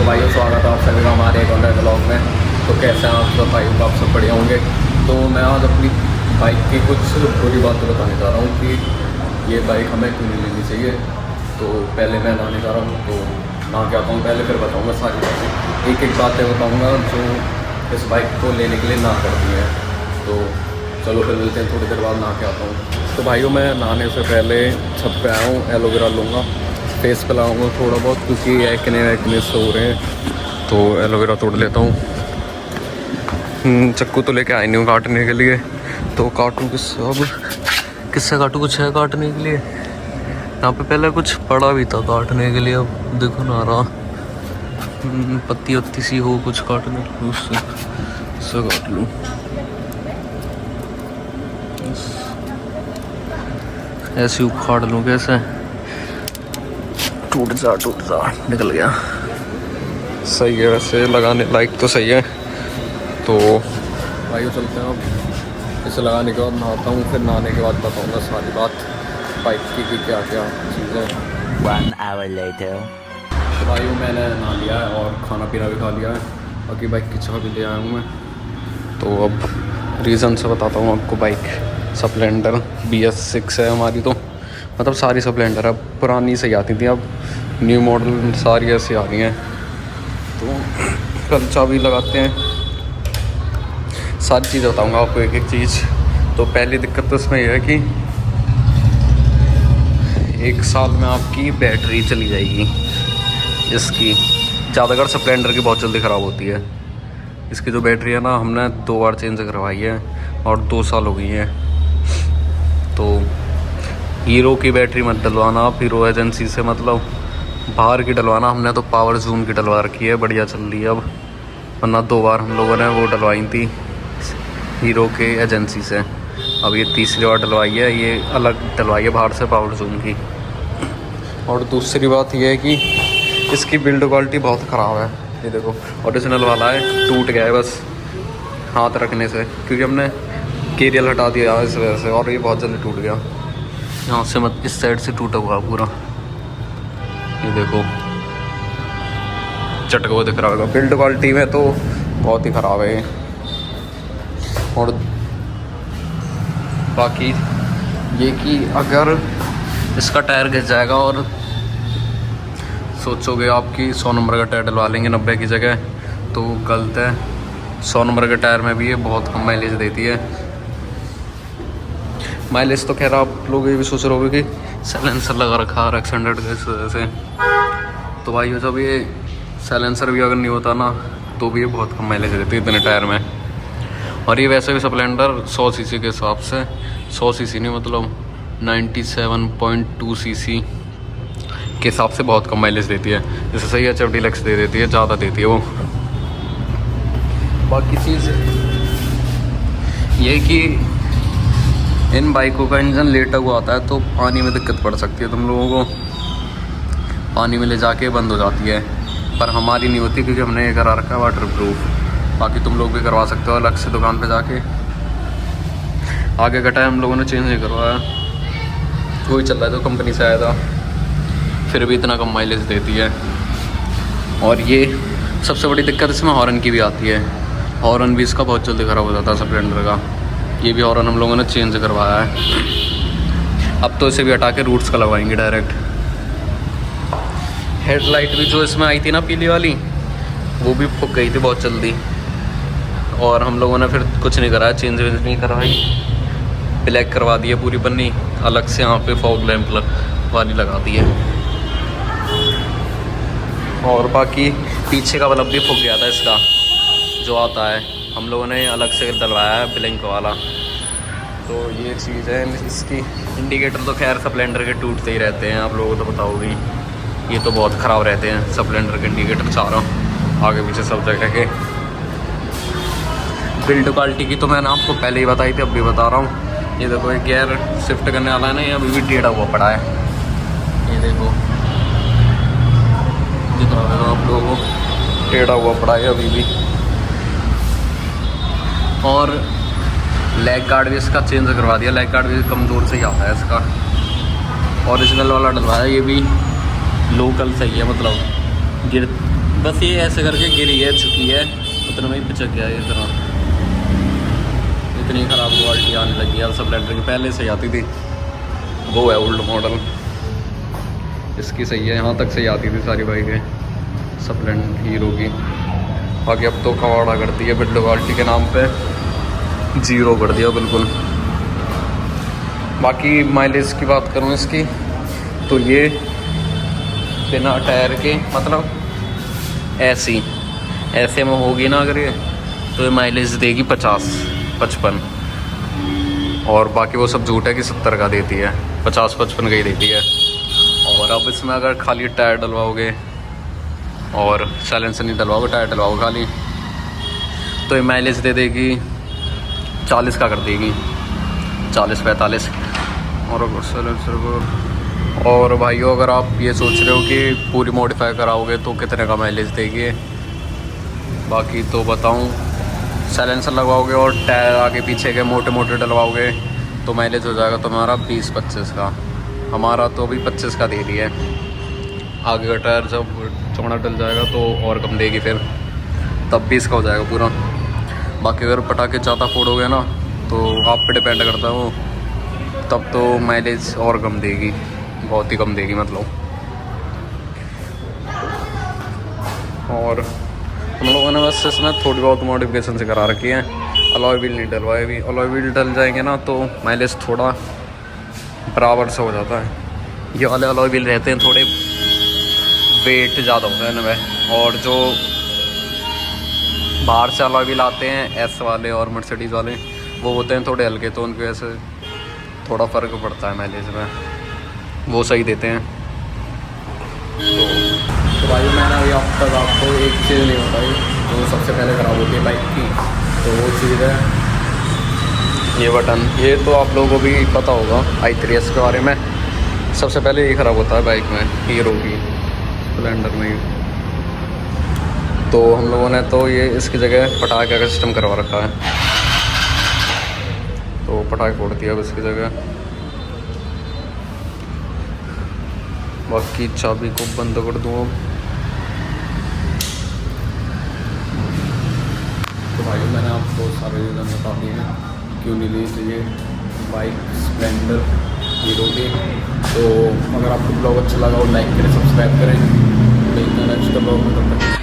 तो भाइयों स्वागत है आप सभी का हमारे एक और नए ब्लॉग में। तो कैसे हैं आप सब भाइयों, आप सब बढ़िया होंगे। तो मैं आज अपनी बाइक की कुछ बुरी बातें बताने जा रहा हूँ कि ये बाइक हमें क्यों नहीं लेनी चाहिए। तो पहले मैं नहाने जा रहा हूँ, तो नहा के आता हूँ, पहले फिर बताऊँगा सारी बातें, एक एक बातें बताऊँगा जो इस बाइक को लेने के लिए ना करती हैं। तो चलो फिर मिलते हैं थोड़ी देर बाद, नहा के आता हूँ। तो भाइयों मैं नहाने से पहले छत पे आया हूँ, एलोवेरा लूँगा, फेस पे लगाऊँगा थोड़ा बहुत क्योंकि एक्ने से हो रहे हैं। तो एलोवेरा तोड़ लेता हूँ। चक्कू तो लेके आए नहीं हूँ काटने के लिए, तो काटूँ किससे अब, किससे काटूँ, कुछ है काटने के लिए। यहाँ पे पहले कुछ पड़ा भी था काटने के लिए, अब देखो ना रहा पत्ती वत्ती सी हो कुछ काटने, उससे काट लूँ। ऐसे उखाड़ लूँ कैसे, टूट जा निकल गया। सही है, वैसे लगाने लायक तो सही है। तो भाइयों चलते हैं अब, इसे लगाने के बाद नहाता हूँ, फिर नहाने के बाद बताऊँगा सारी बात बाइक की क्या क्या चीज़ें। 1 hour later. तो भाइयों मैंने नहा लिया है और खाना पीना भी खा लिया है, बाकी बाइक की चाबी ले आया हूँ मैं। तो अब रीज़न से बताता हूँ आपको। बाइक स्प्लेंडर BS6 है हमारी, तो मतलब सारी स्प्लेंडर है, पुरानी सही आती थी, अब न्यू मॉडल सारी ऐसी आ रही हैं। तो कल चाबी लगाते हैं, सारी चीज़ बताऊँगा आपको एक एक चीज़। तो पहली दिक्कत तो इसमें यह है कि 1 साल में आपकी बैटरी चली जाएगी इसकी। ज़्यादातर स्प्लेंडर की बहुत जल्दी ख़राब होती है। इसकी जो बैटरी है ना, हमने 2 बार चेंज करवाई है और 2 साल हो गई है। तो हीरो की बैटरी मत डलवाना आप, हीरो एजेंसी से, मतलब बाहर की डलवाना। हमने तो पावर जून की डलवा रखी है, बढ़िया चल रही है अब, वरना 2 बार हम लोगों ने वो डलवाई थी हीरो के एजेंसी से। अब ये तीसरी बार डलवाई है, ये अलग डलवाई है बाहर से पावर जून की। और दूसरी बात ये है कि इसकी बिल्ड क्वालिटी बहुत ख़राब है। ये देखो ओरिजिनल वाला है, टूट गया है बस हाथ रखने से, क्योंकि हमने केरियल हटा दिया इस वजह से, और ये बहुत जल्दी टूट गया। यहाँ से मत, इस साइड से टूटा हुआ पूरा, ये देखो चटका हुआ दिख रहा होगा। बिल्ड क्वालिटी में तो बहुत ही ख़राब है ये। और बाकी ये कि अगर इसका टायर घिस जाएगा और सोचोगे आपकी 100 नंबर का टायर डलवा लेंगे 90 की जगह, तो गलत है। 100 नंबर के टायर में भी ये बहुत कम माइलेज देती है। माइलेज तो खैर आप लोग ये भी सोच रहे होगे कि साइलेंसर लगा रखा है RX 100 के इस वजह से। तो भाई जब ये साइलेंसर भी अगर नहीं होता ना, तो भी ये बहुत कम माइलेज देती है इतने टायर में। और ये वैसे भी स्प्लेंडर 100 सीसी के हिसाब से, 100 सीसी नहीं मतलब 97.2 सीसी के हिसाब से बहुत कम माइलेज देती है। जैसे सही HF डीलक्स दे देती है, ज़्यादा देती है वो। बाकी चीज़ ये कि इन बाइकों का इंजन लेटा हुआ आता है, तो पानी में दिक्कत पड़ सकती है तुम लोगों को, पानी में ले जाके बंद हो जाती है। पर हमारी नहीं होती क्योंकि हमने ये करा रखा है वाटर प्रूफ। बाकी तुम लोग भी करवा सकते हो अलग से दुकान पे जाके। आगे का टायर हम लोगों ने चेंज नहीं करवाया, वही चल रहा है जो कंपनी से आया था, फिर भी इतना कम माइलेज देती है। और ये सबसे बड़ी दिक्कत इसमें हॉर्न की भी आती है। हॉर्न भी इसका बहुत जल्दी ख़राब हो जाता है स्प्लेंडर का। ये भी हॉर्न हम लोगों ने चेंज करवाया है। अब तो इसे भी हटा के रूट्स का लगवाएंगे डायरेक्ट। हेडलाइट भी जो इसमें आई थी ना पीली वाली, वो भी फूक गई थी बहुत जल्दी, और हम लोगों ने फिर कुछ नहीं कराया, चेंज वेंज नहीं करवाई, ब्लैक करवा दी है पूरी पन्नी। अलग से यहाँ पे फॉग लैंप वाली लगा दी है। और बाकी पीछे का बल्ब भी फूक गया था इसका जो आता है, हम लोगों ने अलग से डलवाया है ब्लिंक वाला। तो ये चीज़ है इसकी। इंडिकेटर तो खैर स्प्लेंडर के टूटते ही रहते हैं, आप लोगों को तो पता होगी। ये तो बहुत ख़राब रहते हैं स्प्लेंडर के इंडिकेटर, चारों आगे पीछे सब जगह के। बिल्ड क्वालिटी की तो मैंने आपको पहले ही बताई थी, अब भी बता रहा हूँ। ये देखो एक गियर शिफ्ट करने वाला है ना, ये अभी भी टेढ़ा हुआ पड़ा है। ये देखो दिख रहा है आप लोगों को, टेढ़ा हुआ पड़ा है अभी भी। और लेग गार्ड भी इसका चेंज करवा दिया, लेग गार्ड भी कमज़ोर से ही आता है इसका। ओरिजिनल वाला डलवाया, ये भी लोकल सही है, मतलब बस ये ऐसे करके गिरी है, झुकी है, उतना में ही पिचक गया ये तरह। इतनी ख़राब क्वालिटी आने लगी है अब स्प्लेंडर की, पहले से आती थी, वो है ओल्ड मॉडल। इसकी सही है, यहाँ तक सही आती थी सारी बाइकें स्प्लेंडर हीरो की। बाकी अब तो कवाड़ा कर दिया बिल्ड क्वालिटी के नाम पे, ज़ीरो कर दिया बिल्कुल। बाकी माइलेज की बात करूँ इसकी तो ये बिना टायर के, मतलब ऐसे में होगी ना अगर ये, तो ये माइलेज देगी 50-55, और बाकी वो सब झूठ है कि 70 का देती है, 50-55 का ही देती है। और अब इसमें अगर खाली टायर डलवाओगे और साइलेंसर नहीं डलवाओगे, टायर डलवाओगे खाली, तो ये माइलेज दे देगी 40 का कर देगी, 40-45। और अगर साइलेंसर को, और भाइयों अगर आप ये सोच रहे हो कि पूरी मॉडिफाई कराओगे तो कितने का माइलेज देगी, बाकी तो बताऊं, साइलेंसर लगवाओगे और टायर आगे पीछे के मोटे मोटे डलवाओगे तो माइलेज हो जाएगा तुम्हारा 20-25 का। हमारा तो अभी 25 का दे दिया है, आगे का टायर जब चौड़ा डल जाएगा तो और कम देगी, फिर तब 20 का हो जाएगा पूरा। बाकी अगर पटाखे ज़्यादा फोड़ोगे ना तो आप पे डिपेंड करता है वो, तब तो माइलेज और कम देगी, बहुत ही कम देगी मतलब। और हम लोगों ने बस इसमें थोड़ी बहुत मॉडिफिकेशन से करा रखी है, अलॉय व्हील नहीं डलवाए अभी। अलॉय व्हील डल जाएंगे ना तो माइलेज थोड़ा बराबर से हो जाता है। ये वाले अलॉय व्हील रहते हैं थोड़े वेट ज़्यादा होता है इनमें, और जो बाहर से अलॉय व्हील आते हैं एस वाले और मर्सिडीज़ वाले, वो होते हैं थोड़े हल्के, तो उनकी वजह से थोड़ा फ़र्क पड़ता है माइलेज में, वो सही देते हैं। तो भाई मैंने अभी अब तक आपको एक चीज़ नहीं बताई जो सबसे पहले ख़राब होती है बाइक की, तो वो चीज़ है ये बटन। ये तो आप लोगों को भी पता होगा i3s के बारे में, सबसे पहले ये ख़राब होता है बाइक में, हीरो की स्प्लेंडर में। तो हम लोगों ने तो ये इसकी जगह पटाखे का सिस्टम करवा रखा है, तो पटाखे फोड़ दिया अब इसकी जगह। बाकी चाबी को बंद कर दूँ अब। तो भाई मैंने आपको सारे रीज़न बता दिए हैं क्यों नहीं ली चाहिए बाइक स्प्लेंडर हीरो की। तो अगर आपको ब्लॉग अच्छा लगा हो लाइक करें, सब्सक्राइब करें, मिलते हैं नेक्स्ट ब्लॉग में, तब तक